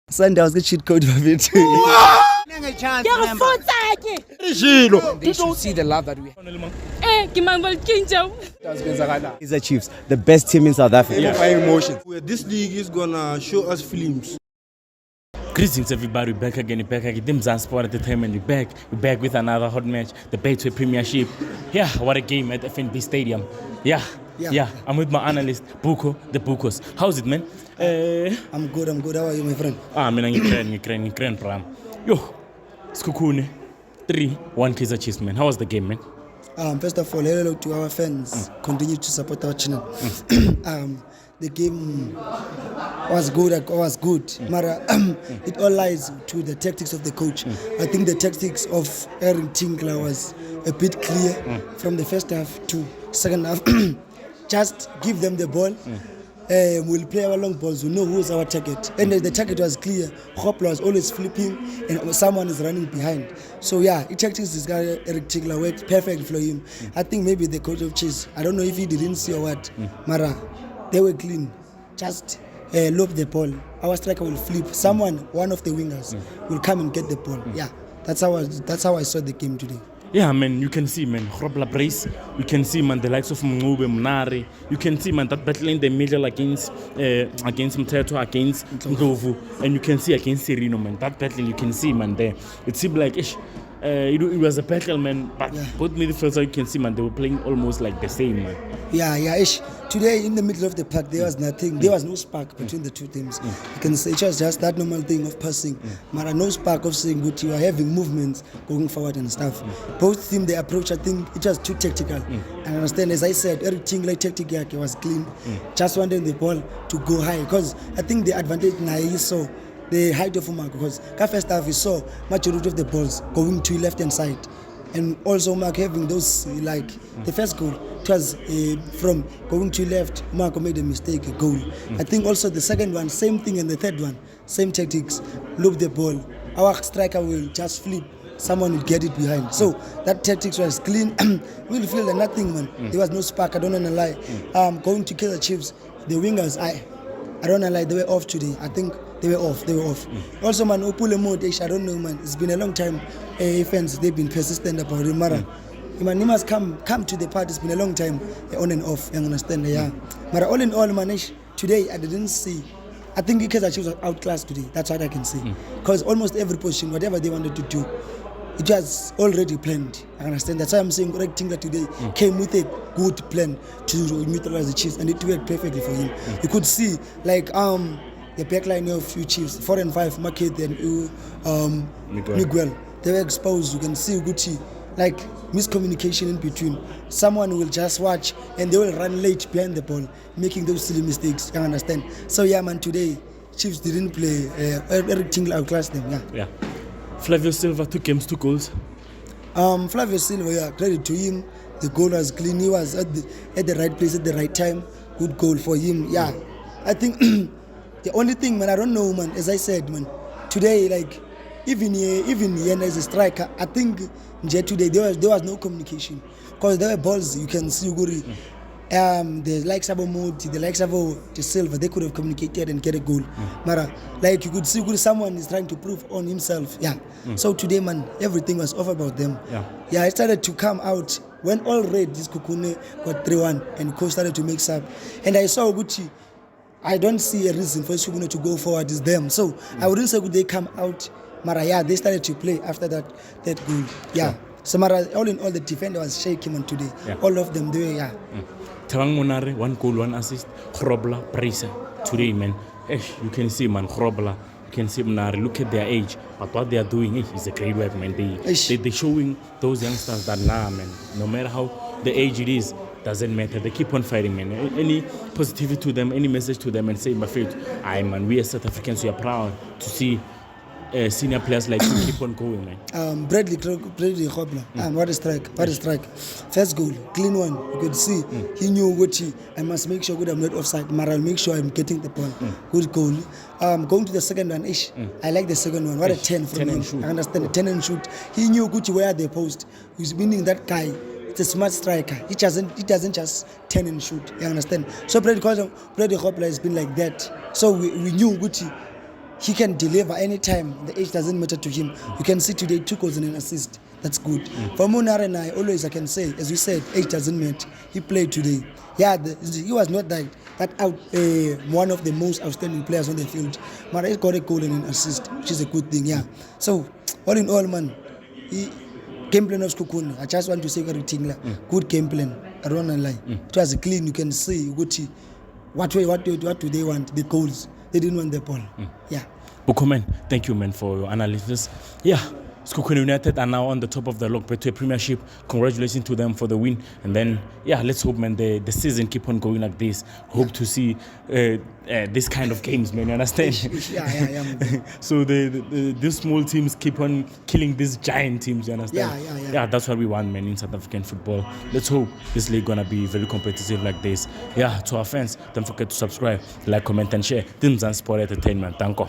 Sunday I was get cheat code for it. They should see the love that we have. Kaizer Chiefs, the best team in South Africa. Yeah. Emotions. This league is gonna show us films. Greetings everybody, we're back again. Them Sport Entertainment, we're back with another hot match, the Betway Premiership. Yeah, what a game at FNB Stadium. Yeah, I'm with my analyst, Buco, the Bucos. How's it, man? I'm good. How are you, my friend? Man, I'm grand, Pram. Yo, Skukune, 3-1 Kaizer Chiefs, man. How was the game, man? First of all, hello to our fans. Continue to support our channel. The game was good. Mara, it all lies to the tactics of the coach. I think the tactics of Eric Tinkler was a bit clear from the first half to second half. Just give them the ball. We'll play our long balls. We know who's our target. And the target was clear. Hopla was always flipping and someone is running behind. So yeah, the tactics this guy Eric Tinkler worked perfect for him. I think maybe the coach of Chiefs, I don't know if he didn't see or what. Mara, they were clean. Just lob the ball. Our striker will flip. One of the wingers, will come and get the ball. Yeah, that's how I saw the game today. Yeah, man, you can see, man, Grobla brace. You can see, man, the likes of Mngube, Mnari. You can see, man, that battle in the middle against Mteto, against Ndlovu. And you can see against Serino, man. That battle, you can see, man, there. It seemed like, it was a battle, man. But both midfielders, you can see, man, they were playing almost like the same, man. Yeah. Today, in the middle of the park, there was nothing. There was no spark between the two teams. You can say it was just that normal thing of passing. But no spark of saying good. You are having movements going forward and stuff. Both teams, the approach, I think it was too tactical. I understand, as I said, everything like tactical was clean. Just wanted the ball to go high. Because I think the advantage now is so the height of Mark. Because first half we saw majority of the balls going to left hand side. And also Mark having those, like the first goal, it was from going to left, Marco made a mistake, a goal. I think also the second one, same thing, and the third one, same tactics, loop the ball. Our striker will just flip, someone will get it behind. So that tactics was clean. We'll feel like nothing, man. There was no spark, I don't want to lie. Going to Kaizer Chiefs, the wingers, I don't want to lie, they were off today. I think they were off. Also, man, Opule Mode, I don't know, man. It's been a long time. Fans, they've been persistent about it. Mara, man, he must come to the party. It's been a long time, on and off. You understand? Yeah. Mara, all in all, man, today I didn't see. I think Kaizer Chiefs was outclassed today. That's what I can say. Because almost every position, whatever they wanted to do, it was already planned. I understand. That's why I'm saying Greg Tinkler today came with a good plan to neutralize the Chiefs, and it worked perfectly for him. You could see, like, the backline of few Chiefs, 4 and 5, Market and Miguel, they were exposed. You can see Gucci, like miscommunication in between. Someone will just watch and they will run late behind the ball, making those silly mistakes. You understand? So yeah, man, today Chiefs didn't play. Eric Tinkler outclassed them. Yeah. Flavio Silva, 2 games, 2 goals. Flavio Silva, credit to him. The goal was clean. He was at the right place at the right time. Good goal for him. Yeah, I think. The only thing, man, I don't know, man, as I said, man, today, like, even as a striker, I think today there was no communication. Because there were balls, you can see Uguri, the likes of Moti, the likes of the Silva, they could have communicated and get a goal. Mara, like, you could see Uguri, someone is trying to prove on himself. Yeah. So today, man, everything was off about them. Yeah, I started to come out when all red, this Kukune got 3-1 and coach started to make sub. And I saw Gucci. I don't see a reason for Shubuna to go forward. It's them. So I wouldn't say they come out. Mara, yeah, they started to play after that goal. Yeah. Sure. So Mara, all in all, the defender was shaking on today. All of them, they were, Tawang Monare, 1 goal, 1 assist. Grobla, Prisa. Today, man. You can see, man, Grobla. You can see Monare. Look at their age. But what they are doing is a great work, man. They're showing those youngsters that, man, no matter how the age it is, doesn't matter. They keep on fighting, man. Any positivity to them, any message to them, and say, my faith, man, we as South Africans, we are proud to see senior players like you keep on going, man. Bradley Hopla, what a strike. First goal, clean one. You could see he knew what I must make sure I'm not offside. I'll make sure I'm getting the ball. Good goal. Going to the second one, I like the second one. What a 10 from him. I understand the 10 and shoot. He knew Gucci where they post. He's meaning that guy. It's a smart striker. He doesn't just 10 and shoot. You understand? So Brady Hopla has been like that. So we knew Gucci he can deliver anytime. The age doesn't matter to him. You can see today 2 goals and an assist. That's good. For Munare and I can say, as you said, age doesn't matter. He played today. Yeah, he was not that one of the most outstanding players on the field. But he got a goal and an assist, which is a good thing. Yeah. So all in all, man, game plan of Skukuna. I just want to say everything. Good game plan. I don't want to lie. It was clean. You can see what do they want? The goals. They didn't want the ball. Yeah. Buco, man, thank you, man, for your analysis. Yeah, Skukuna United are now on the top of the log, Betway Premiership. Congratulations to them for the win. And then, yeah, let's hope, man, the season keep on going like this. Hope to see this kind of games, man, you understand? Yeah. So these small teams keep on killing these giant teams, you understand? Yeah, that's what we want, man, in South African football. Let's hope this league gonna be very competitive like this. Yeah, to our fans, don't forget to subscribe, like, comment, and share. This is Sport Entertainment. Thank you.